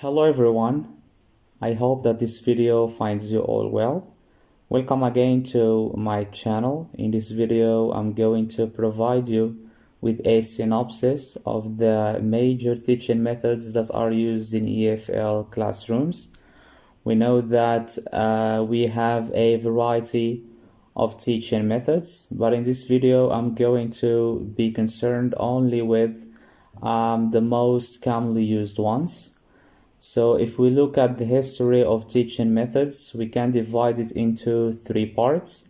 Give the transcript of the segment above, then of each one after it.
Hello everyone, I hope that this video finds you all well. Welcome again to my channel. In this video, I'm going to provide you with a synopsis of the major teaching methods that are used in EFL classrooms. We know that we have a variety of teaching methods, but in this video, I'm going to be concerned only with the most commonly used ones. So if we look at the history of teaching methods, we can divide it into three parts.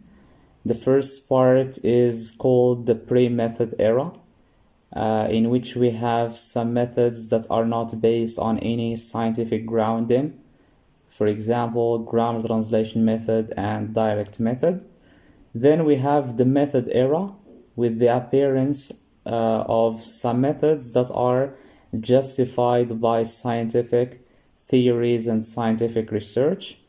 The first part is called the pre-method era, in which we have some methods that are not based on any scientific grounding. For example, grammar translation method and direct method. Then we have the method era with the appearance of some methods that are justified by scientific theories and scientific research.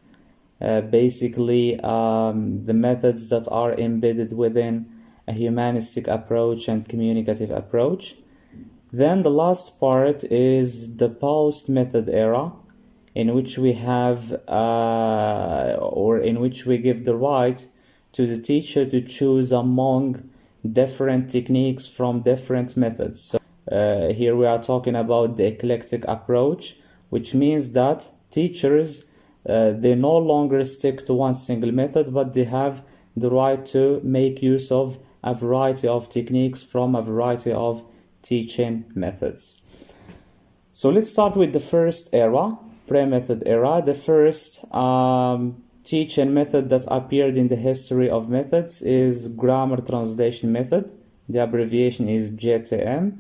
Basically, the methods that are embedded within a humanistic approach and communicative approach. Then the last part is the post-method era, in which we have in which we give the right to the teacher to choose among different techniques from different methods. So here we are talking about the eclectic approach, which means that teachers they no longer stick to one single method, but they have the right to make use of a variety of techniques from a variety of teaching methods. So let's start with the first era, pre-method era. The first teaching method that appeared in the history of methods is grammar translation method. The abbreviation is GTM.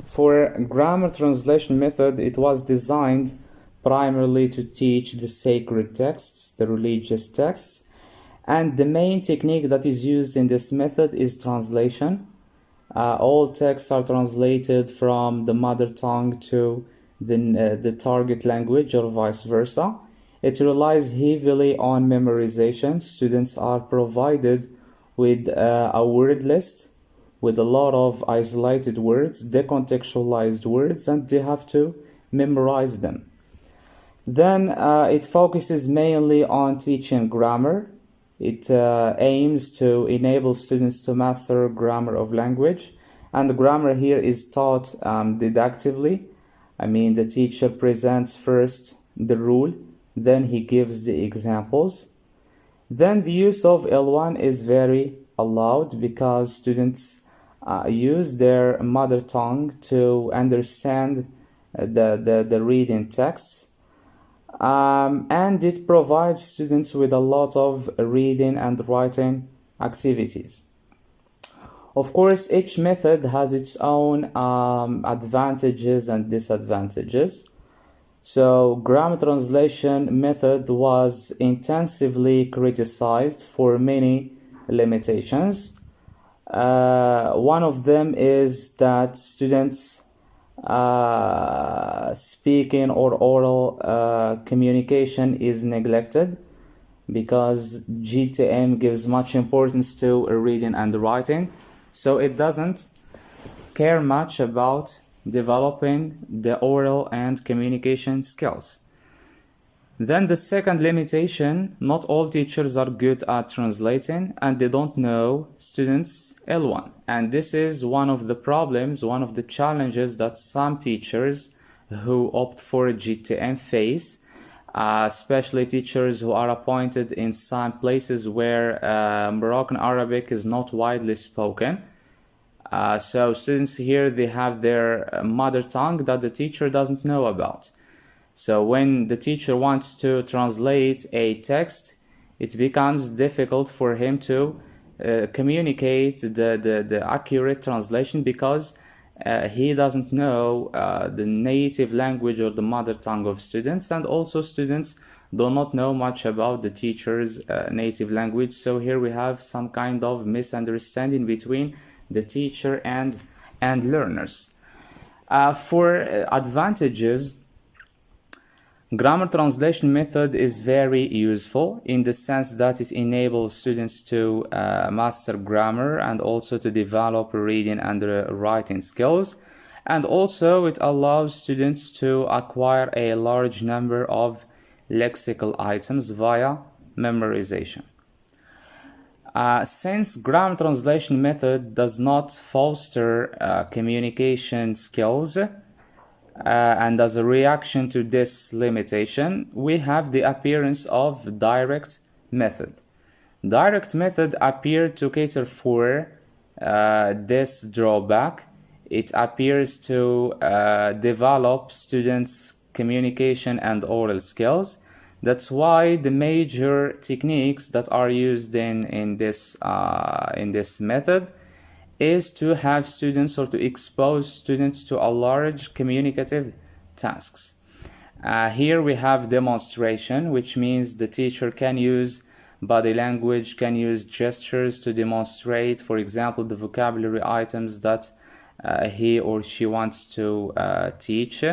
For grammar translation method, it was designed primarily to teach the sacred texts, the religious texts, and the main technique that is used in this method is translation. All texts are translated from the mother tongue to the target language or vice versa. It relies heavily on memorization. Students are provided with a word list with a lot of isolated words, decontextualized words, and they have to memorize them. Then it focuses mainly on teaching grammar. It aims to enable students to master grammar of language, and the grammar here is taught didactically. I mean, the teacher presents first the rule, then he gives the examples. Then the use of L1 is very allowed because students use their mother tongue to understand the reading texts, and it provides students with a lot of reading and writing activities. Of course, each method has its own advantages and disadvantages. So grammar translation method was intensively criticized for many limitations. One of them is that students speaking or oral communication is neglected because GTM gives much importance to reading and writing, so it doesn't care much about developing the oral and communication skills. Then the second limitation, not all teachers are good at translating and they don't know students L1. And this is one of the problems, one of the challenges that some teachers who opt for GTM face, especially teachers who are appointed in some places where Moroccan Arabic is not widely spoken. So students here, they have their mother tongue that the teacher doesn't know about. So when the teacher wants to translate a text, it becomes difficult for him to communicate the accurate translation because he doesn't know the native language or the mother tongue of students, and also students do not know much about the teacher's native language. So here we have some kind of misunderstanding between the teacher and learners. For advantages, grammar translation method is very useful in the sense that it enables students to master grammar and also to develop reading and writing skills. And also it allows students to acquire a large number of lexical items via memorization. Since grammar translation method does not foster communication skills, and as a reaction to this limitation, we have the appearance of direct method. Direct method appeared to cater for this drawback. It appears to develop students' communication and oral skills. That's why the major techniques that are used in this method is to have students or to expose students to a large communicative tasks. Here we have demonstration, which means the teacher can use body language, can use gestures to demonstrate, for example, the vocabulary items that he or she wants to teach.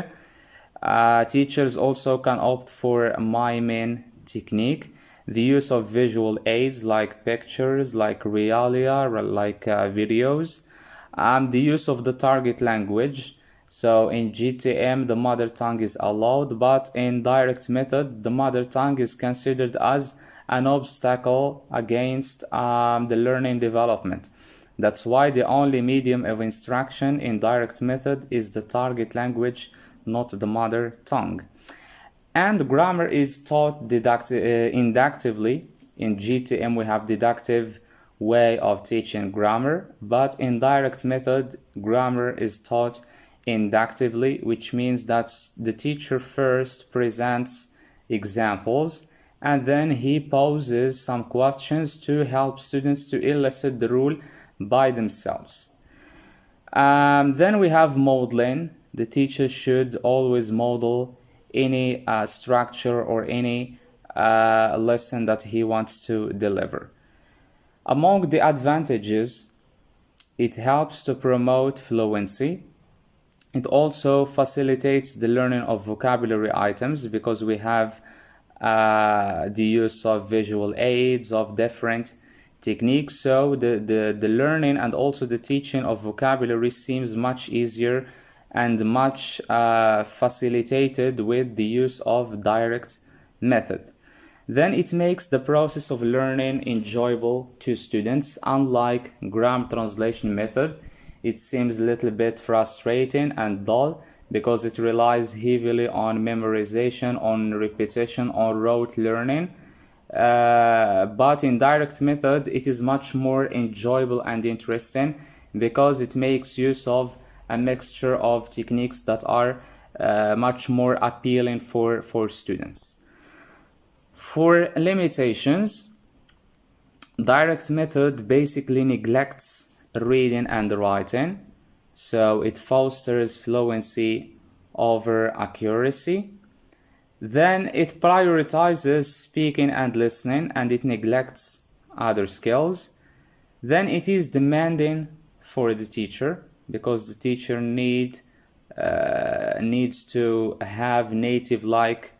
Teachers also can opt for miming technique, the use of visual aids like pictures, like realia, like videos, the use of the target language. So in GTM, the mother tongue is allowed, but in direct method, the mother tongue is considered as an obstacle against the learning development. That's why the only medium of instruction in direct method is the target language, not the mother tongue. And grammar is taught inductively. In GTM, we have deductive way of teaching grammar, but in direct method, grammar is taught inductively, which means that the teacher first presents examples and then he poses some questions to help students to elicit the rule by themselves. Then we have modeling. The teacher should always model any structure or any lesson that he wants to deliver. Among the advantages, it helps to promote fluency. It also facilitates the learning of vocabulary items because we have the use of visual aids, of different techniques. So the learning and also the teaching of vocabulary seems much easier and much facilitated with the use of direct method. Then it makes the process of learning enjoyable to students. Unlike grammar translation method, it seems a little bit frustrating and dull because it relies heavily on memorization, on repetition, on rote learning. But in direct method, it is much more enjoyable and interesting because it makes use of a mixture of techniques that are much more appealing for students. For limitations, direct method basically neglects reading and writing, so it fosters fluency over accuracy. Then it prioritizes speaking and listening, and it neglects other skills. Then it is demanding for the teacher because the teacher needs to have native-like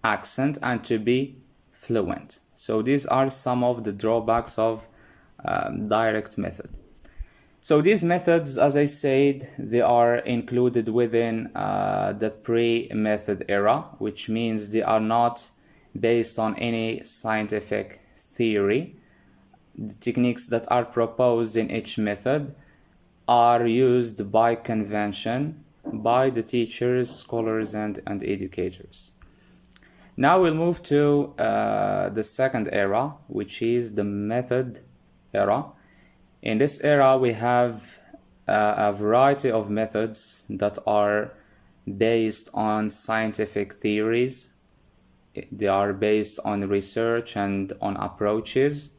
accent and to be fluent. So these are some of the drawbacks of direct method. So these methods, as I said, they are included within the pre-method era, which means they are not based on any scientific theory. The techniques that are proposed in each method are used by convention by the teachers, scholars, and educators. Now we'll move to the second era, which is the method era. In this era, we have a variety of methods that are based on scientific theories. They are based on research and on approaches.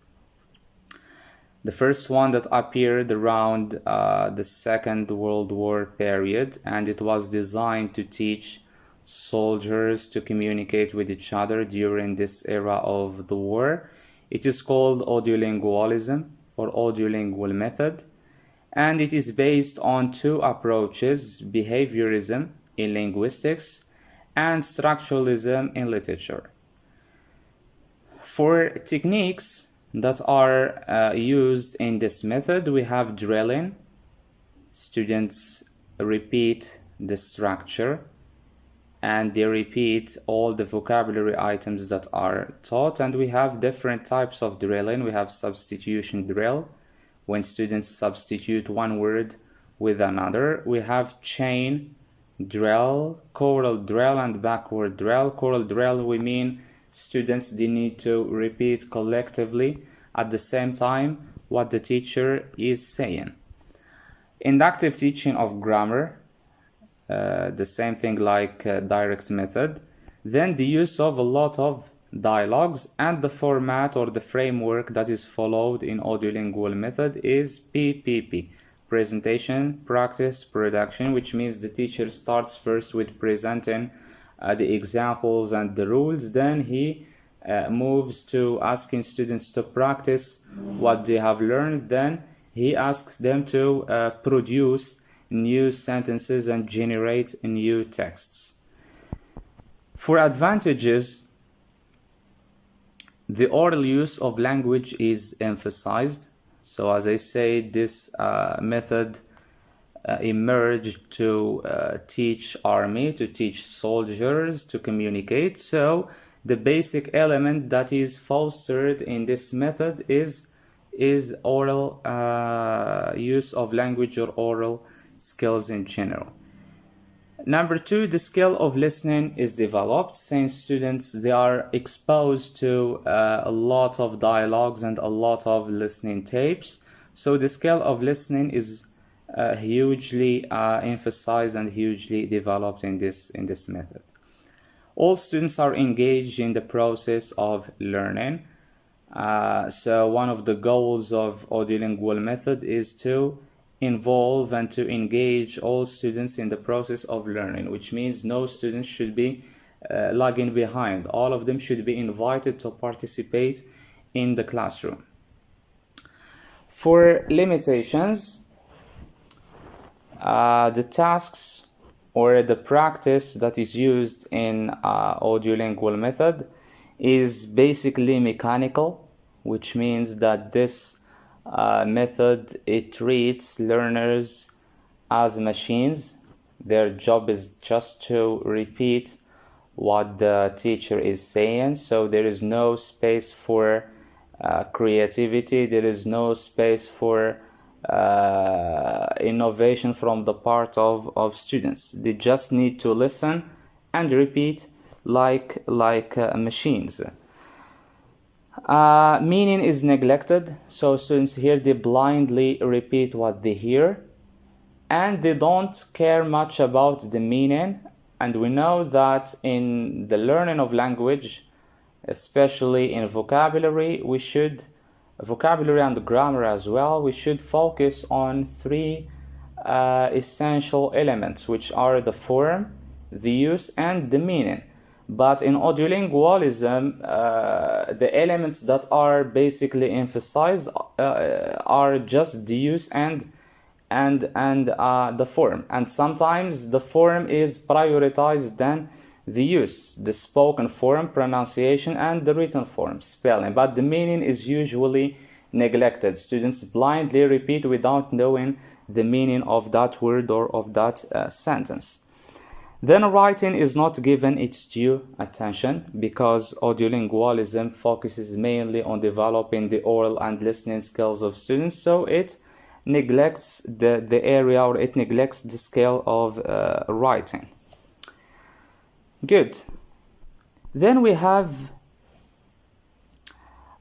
The first one that appeared around the Second World War period, and it was designed to teach soldiers to communicate with each other during this era of the war. It is called audiolingualism or audiolingual method, and it is based on two approaches: behaviorism in linguistics and structuralism in literature. For techniques that are used in this method, we have drilling. Students repeat the structure and they repeat all the vocabulary items that are taught. And we have different types of drilling. We have substitution drill, when students substitute one word with another. We have chain drill, choral drill, and backward drill. Choral drill, we mean students, they need to repeat collectively at the same time what the teacher is saying. Inductive teaching of grammar, the same thing like direct method. Then the use of a lot of dialogues, and the format or the framework that is followed in audiolingual method is PPP, presentation, practice, production, which means the teacher starts first with presenting the examples and the rules, then he moves to asking students to practice what they have learned, then he asks them to produce new sentences and generate new texts. For advantages, the oral use of language is emphasized. So as I said, this method emerged to teach army, to teach soldiers to communicate. So the basic element that is fostered in this method is oral use of language or oral skills in general. Number two, the skill of listening is developed since students, they are exposed to a lot of dialogues and a lot of listening tapes. So the skill of listening is hugely emphasized and hugely developed in this method. All students are engaged in the process of learning. So one of the goals of audiolingual method is to involve and to engage all students in the process of learning, which means no student should be lagging behind. All of them should be invited to participate in the classroom. For limitations, the tasks or the practice that is used in audiolingual method is basically mechanical, which means that this method, it treats learners as machines. Their job is just to repeat what the teacher is saying. So there is no space for creativity. There is no space for innovation from the part of students. They just need to listen and repeat like machines. Meaning is neglected, so students here, they blindly repeat what they hear and they don't care much about the meaning. And we know that in the learning of language, especially in vocabulary and grammar as well, we should focus on three essential elements, which are the form, the use, and the meaning. But in audiolingualism, the elements that are basically emphasized are just the use and the form. And sometimes the form is prioritized than the use, the spoken form, pronunciation, and the written form, spelling. But the meaning is usually neglected. Students blindly repeat without knowing the meaning of that word or of that sentence. Then writing is not given its due attention because audiolingualism focuses mainly on developing the oral and listening skills of students, so it neglects the area, or it neglects the skill of writing. Good. Then we have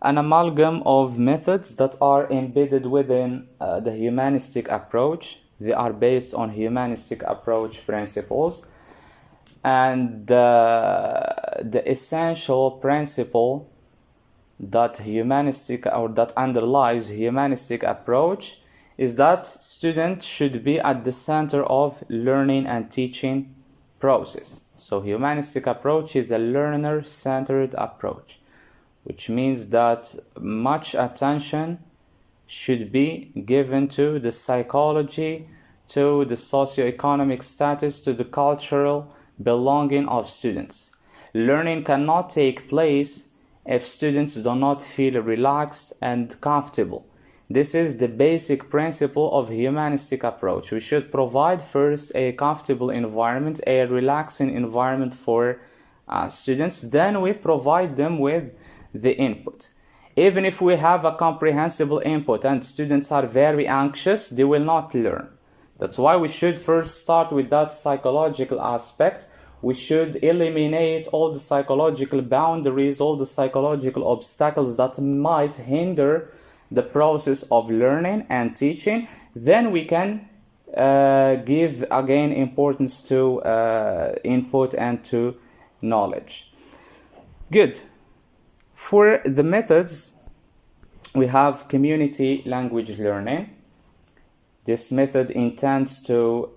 an amalgam of methods that are embedded within the humanistic approach. They are based on humanistic approach principles. And the essential principle that that underlies humanistic approach is that students should be at the center of learning and teaching process. So humanistic approach is a learner-centered approach, which means that much attention should be given to the psychology, to the socioeconomic status, to the cultural belonging of students. Learning cannot take place if students do not feel relaxed and comfortable. This is the basic principle of humanistic approach. We should provide first a comfortable environment, a relaxing environment for students. Then we provide them with the input. Even if we have a comprehensible input and students are very anxious, they will not learn. That's why we should first start with that psychological aspect. We should eliminate all the psychological boundaries, all the psychological obstacles that might hinder the process of learning and teaching. Then we can give again importance to input and to knowledge. Good. For the methods, we have community language learning. This method intends to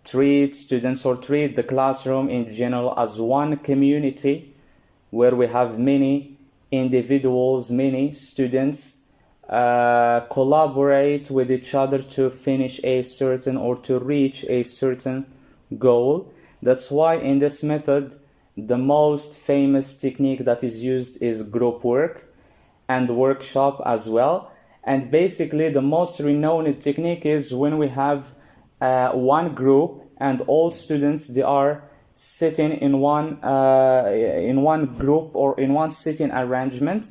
treat students or treat the classroom in general as one community where we have many individuals, many students collaborate with each other to finish a certain or to reach a certain goal. That's why in this method, the most famous technique that is used is group work and workshop as well. And basically the most renowned technique is when we have one group and all students, they are sitting in one group or in one sitting arrangement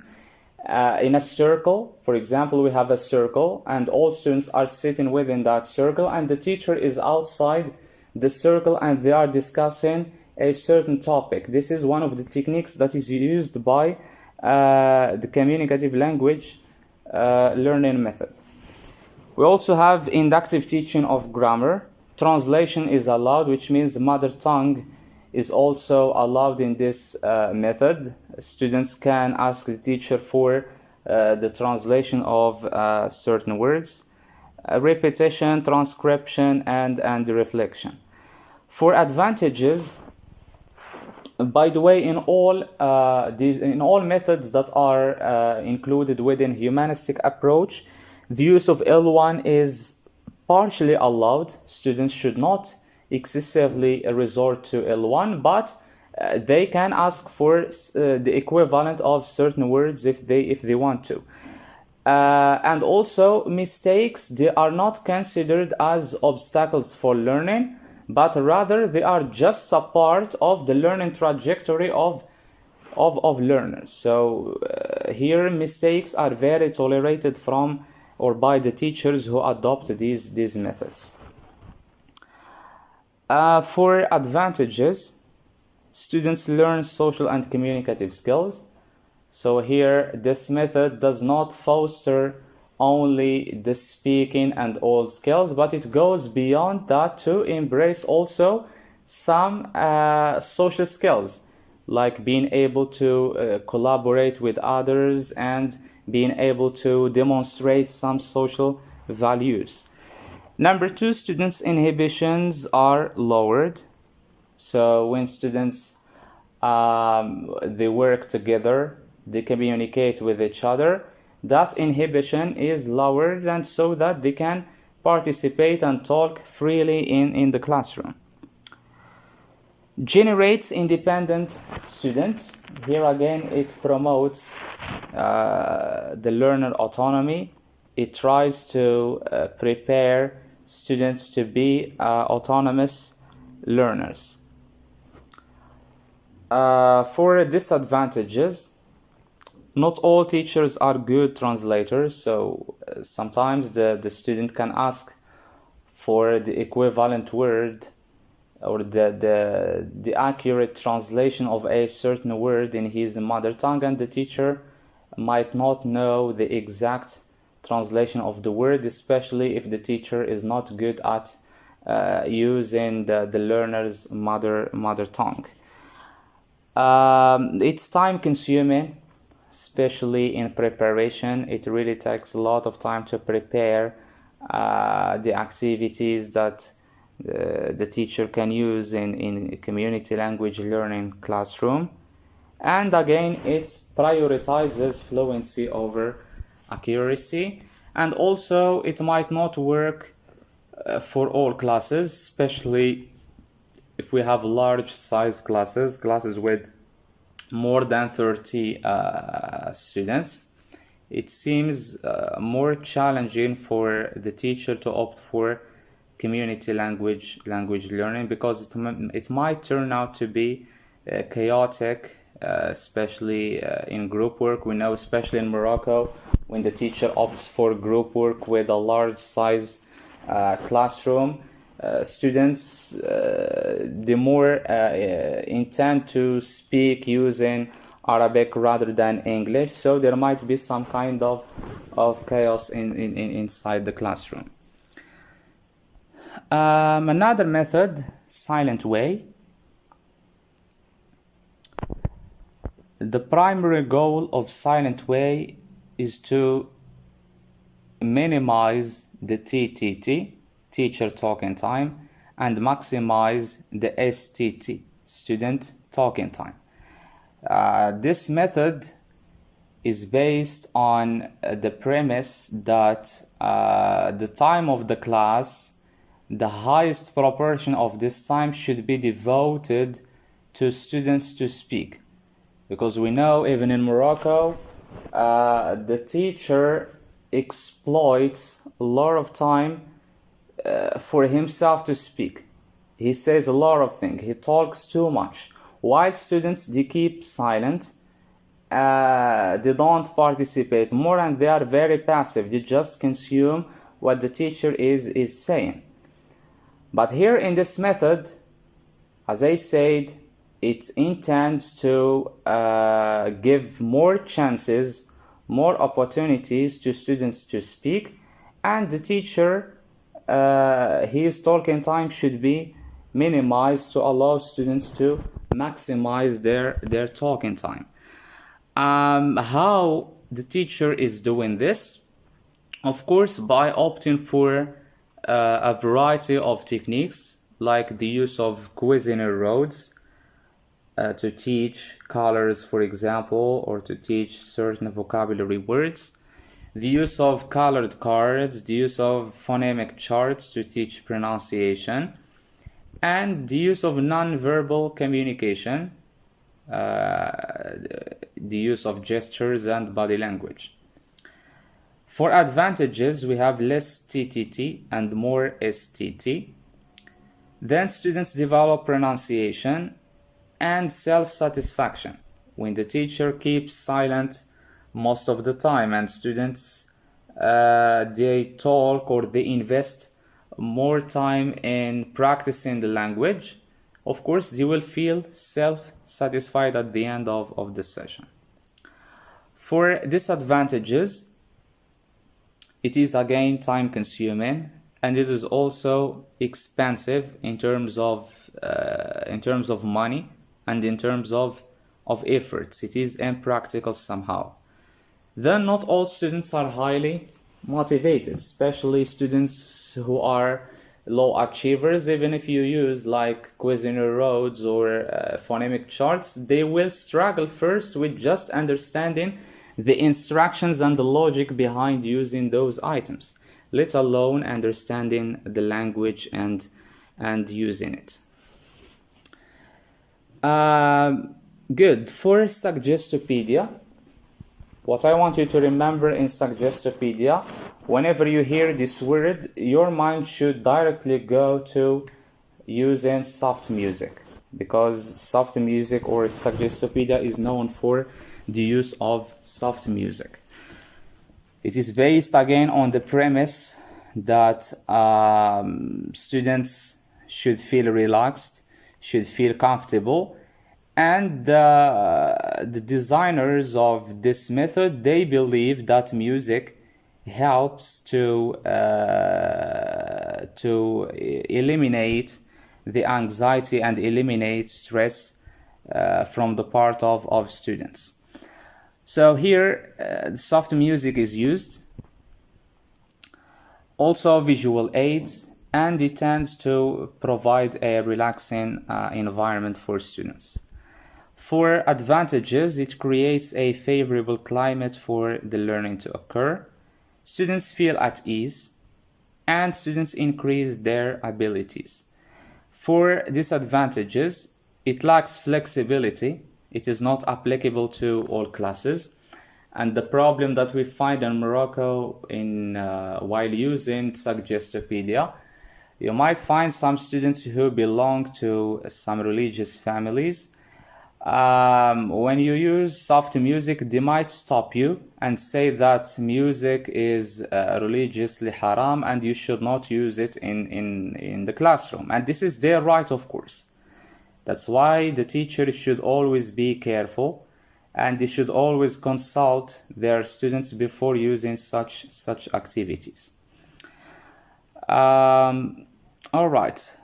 in a circle. For example, we have a circle and all students are sitting within that circle and the teacher is outside the circle and they are discussing a certain topic. This is one of the techniques that is used by the communicative language learning method. We also have inductive teaching of grammar. Translation is allowed, which means mother tongue is also allowed in this method. Students can ask the teacher for the translation of certain words, repetition, transcription, and reflection. For advantages, by the way, in all methods that are included within humanistic approach, the use of L1 is partially allowed. Students should not excessively resort to L1, but they can ask for the equivalent of certain words if they want to. And also mistakes, they are not considered as obstacles for learning, but rather they are just a part of the learning trajectory of learners. So here mistakes are very tolerated from or by the teachers who adopt these methods. For advantages, students learn social and communicative skills. So here this method does not foster only the speaking and all skills, but it goes beyond that to embrace also some social skills, like being able to collaborate with others and being able to demonstrate some social values. Number two, students' inhibitions are lowered. So when students they work together, they communicate with each other, that inhibition is lowered, and so that they can participate and talk freely in the classroom. Generates independent students. Here again, it promotes the learner autonomy. It tries to prepare students to be autonomous learners. For disadvantages, not all teachers are good translators, so sometimes the student can ask for the equivalent word or the accurate translation of a certain word in his mother tongue, and the teacher might not know the exact translation of the word, especially if the teacher is not good at using the learner's mother tongue. It's time consuming, especially in preparation. It really takes a lot of time to prepare the activities that the teacher can use in community language learning classroom. And again, it prioritizes fluency over accuracy. And also it might not work for all classes, especially if we have large size classes with more than 30 students. it seems more challenging for the teacher to opt for community language learning, because it might turn out to be chaotic, especially in group work. We know, especially in Morocco, when the teacher opts for group work with a large size classroom, students the more intend to speak using Arabic rather than English, so there might be some kind of chaos inside the classroom. Another method, silent way. The primary goal of silent way is to minimize the TTT, teacher talking time, and maximize the STT, student talking time. This method is based on the premise that the time of the class, the highest proportion of this time should be devoted to students to speak. Because we know, even in Morocco, the teacher exploits a lot of time for himself to speak. He says a lot of things. He talks too much. While students, they keep silent. They don't participate more, and they are very passive. They just consume what the teacher is saying. But here in this method, as I said, it intends to give more chances, more opportunities to students to speak, and the teacher, his talking time should be minimized to allow students to maximize their talking time. How the teacher is doing this? Of course, by opting for a variety of techniques, like the use of Cuisenaire roads to teach colors, for example, or to teach certain vocabulary words, the use of colored cards, the use of phonemic charts to teach pronunciation, and the use of non-verbal communication, the use of gestures and body language. For advantages, we have less TTT and more STT. Then students develop pronunciation and self-satisfaction when the teacher keeps silent most of the time, and students they talk or they invest more time in practicing the language. Of course, they will feel self-satisfied at the end of the session. For disadvantages, it is again time consuming, and it is also expensive in terms of money and in terms of efforts. It is impractical somehow. Then not all students are highly motivated, especially students who are low achievers. Even if you use like Cuisenaire roads or phonemic charts, they will struggle first with just understanding the instructions and the logic behind using those items, let alone understanding the language and using it. Good. For Suggestopedia, what I want you to remember in Suggestopedia, whenever you hear this word, your mind should directly go to using soft music, because soft music or Suggestopedia is known for the use of soft music. It is based again on the premise that students should feel relaxed, should feel comfortable, and the designers of this method, they believe that music helps to eliminate the anxiety and eliminate stress from the part of students. So here soft music is used, also visual aids, and it tends to provide a relaxing environment for students. For advantages, it creates a favorable climate for the learning to occur. Students feel at ease, and students increase their abilities. For disadvantages, it lacks flexibility. It is not applicable to all classes, And the problem that we find in Morocco while using Suggestopedia, you might find some students who belong to some religious families. When you use soft music, they might stop you and say that music is religiously haram and you should not use it in the classroom. And this is their right, of course. That's why the teacher should always be careful and they should always consult their students before using such activities. All right.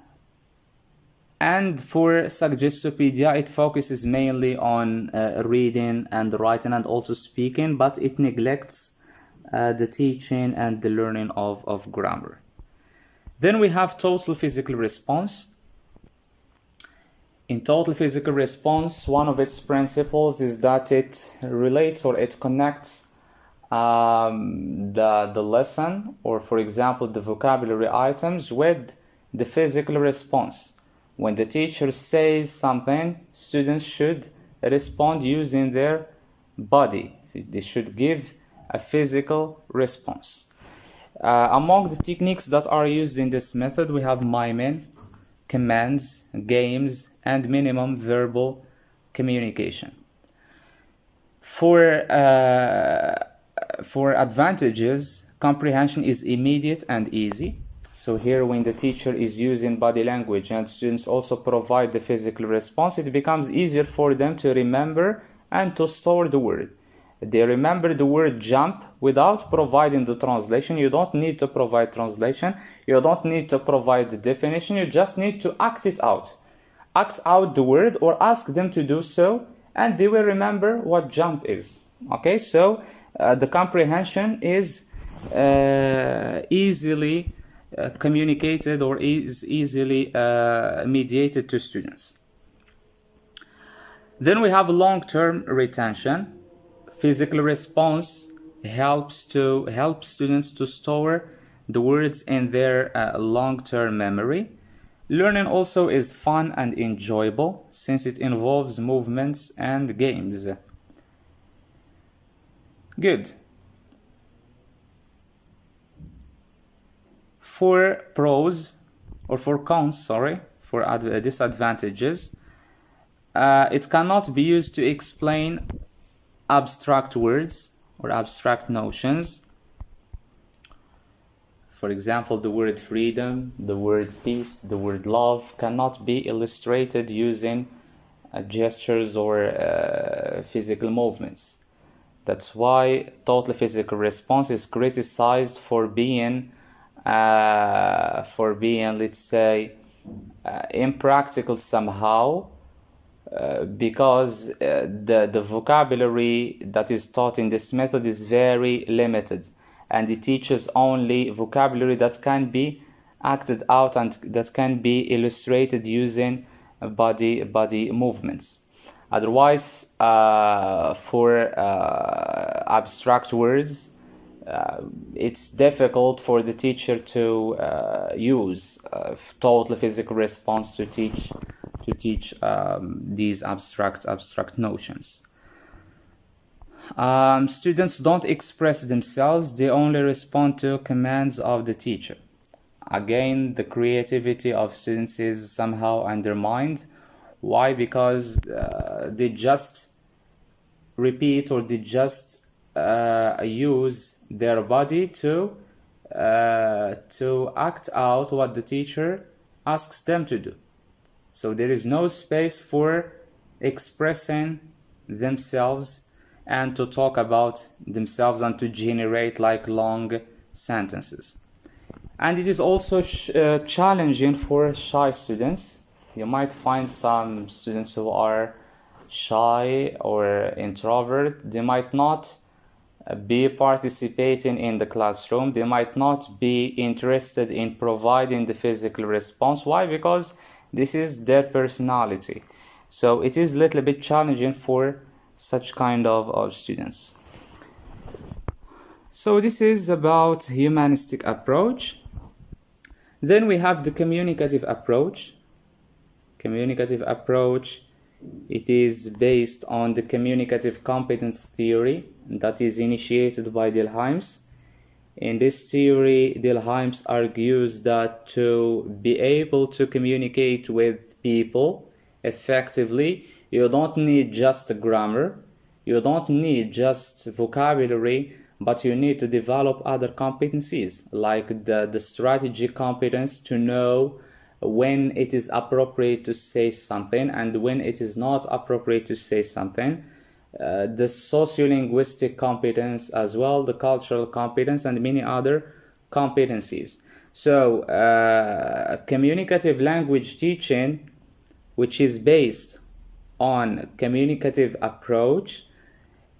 And for Suggestopedia, it focuses mainly on reading and writing and also speaking, but it neglects the teaching and the learning of grammar. Then we have total physical response. In total physical response, one of its principles is that it relates or it connects the lesson, or for example, the vocabulary items with the physical response. When the teacher says something, students should respond using their body. They should give a physical response. Among the techniques that are used in this method, we have miming, commands, games, and minimum verbal communication. For advantages, comprehension is immediate and easy. So here, when the teacher is using body language and students also provide the physical response, it becomes easier for them to remember and to store the word. They remember the word jump without providing the translation. You don't need to provide translation. You don't need to provide the definition. You just need to act it out. Act out the word or ask them to do so, and they will remember what jump is. Okay, so the comprehension is easily communicated or is easily mediated to students. Then we have long-term retention. Physical response helps students to store the words in their long-term memory. Learning also is fun and enjoyable since it involves movements and games. Good. For pros, or for cons, sorry, for disadvantages, it cannot be used to explain abstract words or abstract notions. For example, the word freedom, the word peace, the word love cannot be illustrated using gestures or physical movements. That's why total physical response is criticized for being, let's say, impractical somehow. Because the vocabulary that is taught in this method is very limited, and it teaches only vocabulary that can be acted out and that can be illustrated using body movements. Otherwise, for abstract words, it's difficult for the teacher to use total physical response to teach these abstract notions. Students don't express themselves, they only respond to commands of the teacher. Again, the creativity of students is somehow undermined. Why? Because they just repeat or they just use their body to act out what the teacher asks them to do. So there is no space for expressing themselves and to talk about themselves and to generate like long sentences. And it is also challenging for shy students. You might find some students who are shy or introvert. They might not be participating in the classroom. They might not be interested in providing the physical response. Why? Because this is their personality. So it is a little bit challenging for such kind of students. So this is about humanistic approach. Then we have the communicative approach. Communicative approach It is based on the communicative competence theory that is initiated by Delheims. In this theory, Delheims argues that to be able to communicate with people effectively, you don't need just grammar, you don't need just vocabulary, but you need to develop other competencies like the strategy competence to know when it is appropriate to say something and when it is not appropriate to say something. The sociolinguistic competence as well, the cultural competence, and many other competencies. So communicative language teaching, which is based on communicative approach,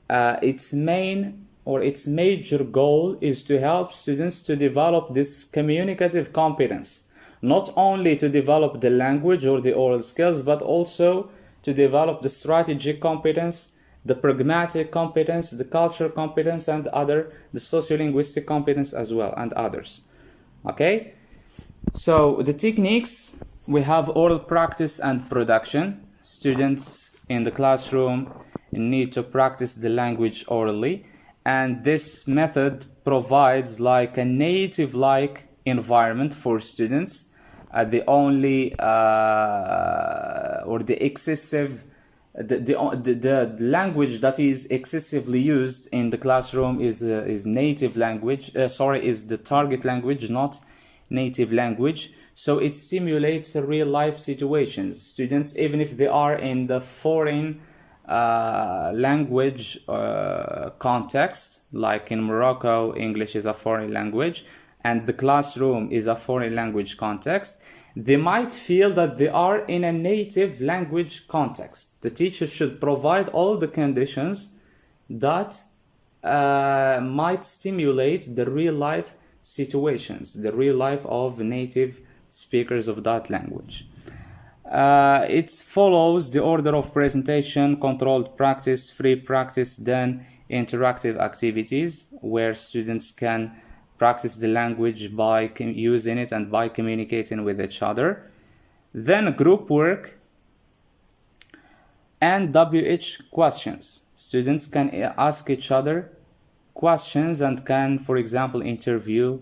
its major goal is to help students to develop this communicative competence, not only to develop the language or the oral skills, but also to develop the strategic competence, the pragmatic competence, the cultural competence, and the sociolinguistic competence as well, and others. Okay, so the techniques, we have oral practice and production. Students in the classroom need to practice the language orally, and this method provides like a native-like environment for students. The language that is excessively used in the classroom is native language. Is the target language, not native language. So it stimulates real life situations. Students, even if they are in the foreign language context, like in Morocco, English is a foreign language, and the classroom is a foreign language context, they might feel that they are in a native language context. The teacher should provide all the conditions that might stimulate the real life situations, the real life of native speakers of that language. It follows the order of presentation: controlled practice, free practice, then interactive activities where students can practice the language by using it and by communicating with each other. Then group work and WH questions. Students can ask each other questions and can, for example, interview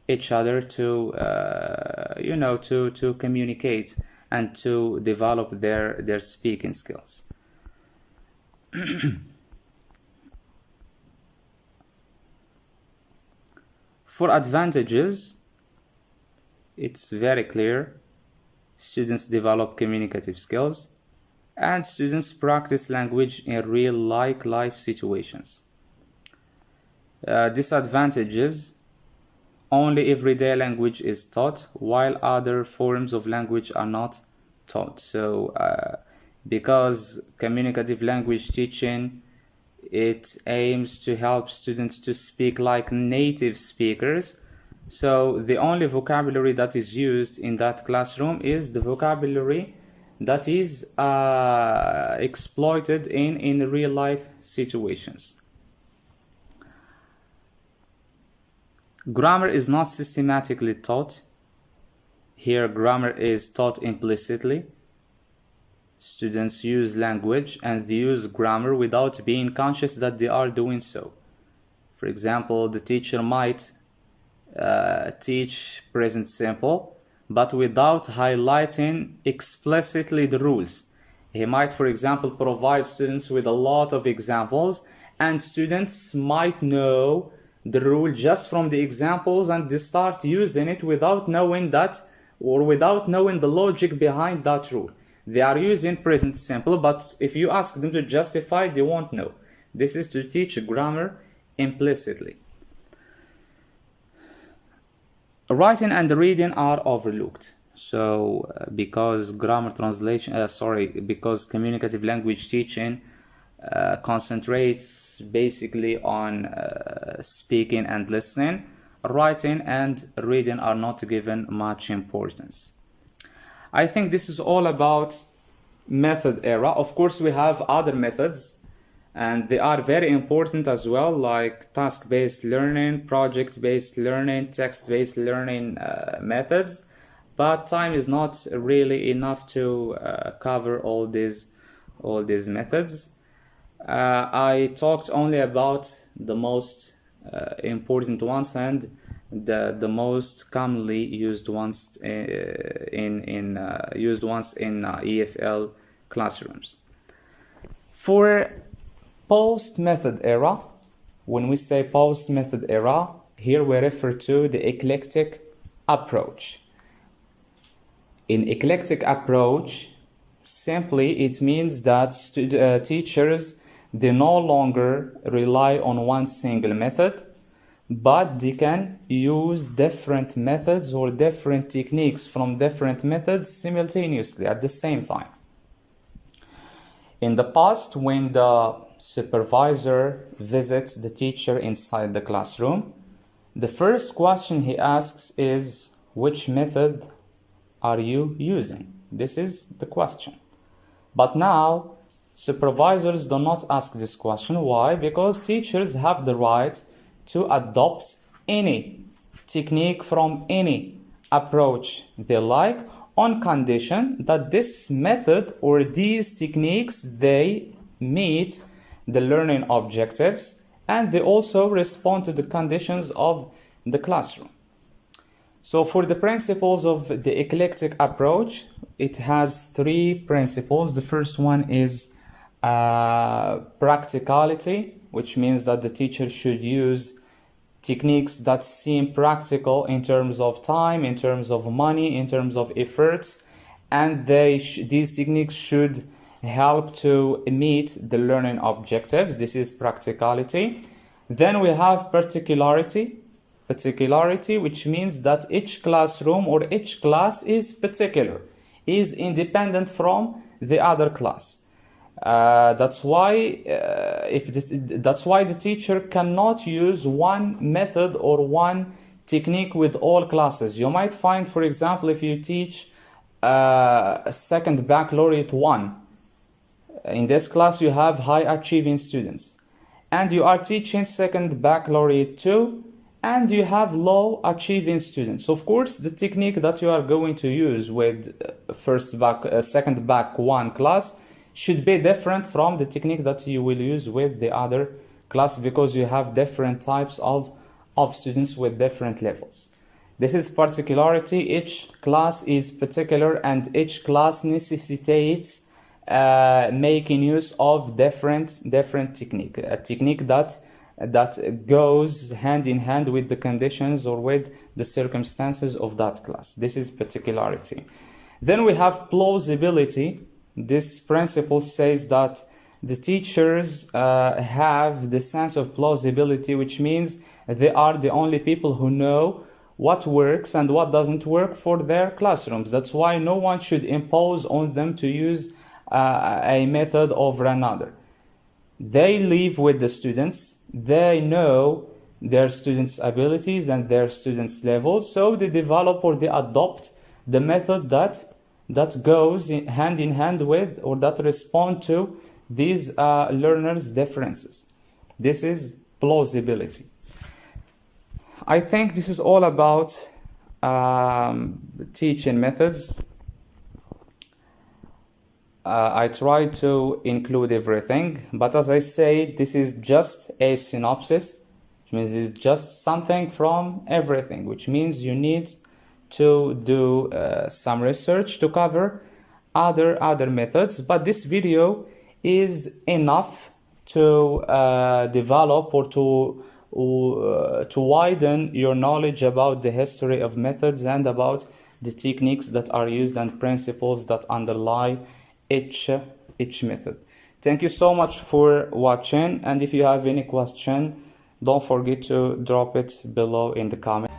each other to communicate and to develop their speaking skills. For advantages, it's very clear. Students develop communicative skills and students practice language in real life situations. Disadvantages: only everyday language is taught while other forms of language are not taught. So because communicative language teaching, it aims to help students to speak like native speakers. So the only vocabulary that is used in that classroom is the vocabulary that is exploited in real life situations. Grammar is not systematically taught. Here, grammar is taught implicitly. Students use language and they use grammar without being conscious that they are doing so. For example, the teacher might teach present simple, but without highlighting explicitly the rules. He might, for example, provide students with a lot of examples, and students might know the rule just from the examples and they start using it without knowing that, or without knowing the logic behind that rule. They are using present simple, but if you ask them to justify, they won't know. This is to teach grammar implicitly. Writing and reading are overlooked. So because because communicative language teaching concentrates basically on speaking and listening, writing and reading are not given much importance. I think this is all about method era. Of course, we have other methods and they are very important as well, like task-based learning, project-based learning, text-based learning methods, but time is not really enough to cover all these all these methods. I talked only about the most important ones and the most commonly used ones in EFL classrooms. For post-method era, when we say post-method era, here we refer to the eclectic approach. In eclectic approach, simply it means that teachers, they no longer rely on one single method, but they can use different methods or different techniques from different methods simultaneously at the same time. In the past, when the supervisor visits the teacher inside the classroom, the first question he asks is, which method are you using? This is the question. But now, supervisors do not ask this question. Why? Because teachers have the right to adopt any technique from any approach they like, on condition that this method or these techniques, they meet the learning objectives and they also respond to the conditions of the classroom. So for the principles of the eclectic approach, it has three principles. The first one is practicality, which means that the teacher should use techniques that seem practical in terms of time, in terms of money, in terms of efforts, and these techniques should help to meet the learning objectives. This is practicality. Then we have particularity, which means that each classroom or each class is particular, is independent from the other class. That's why the teacher cannot use one method or one technique with all classes. You might find, for example, if you teach a second baccalaureate 1, in this class you have high achieving students, and you are teaching second baccalaureate 2 and you have low achieving students. Of course, the technique that you are going to use with second bac 1 class should be different from the technique that you will use with the other class, because you have different types of students with different levels. This is particularity. Each class is particular and each class necessitates making use of different technique, a technique that goes hand in hand with the conditions or with the circumstances of that class. This is particularity. Then we have plausibility. This principle says that the teachers have the sense of plausibility, which means they are the only people who know what works and what doesn't work for their classrooms. That's why no one should impose on them to use a method over another. They live with the students, they know their students' abilities and their students' levels, so they develop or they adopt the method that goes hand in hand with or that respond to these learners' differences. This is plausibility. I think this is all about teaching methods. I try to include everything, but as I say, this is just a synopsis, which means it's just something from everything, which means you need to do some research to cover other methods, but this video is enough to develop or to widen your knowledge about the history of methods and about the techniques that are used and principles that underlie each method. Thank you so much for watching, and if you have any question, don't forget to drop it below in the comments.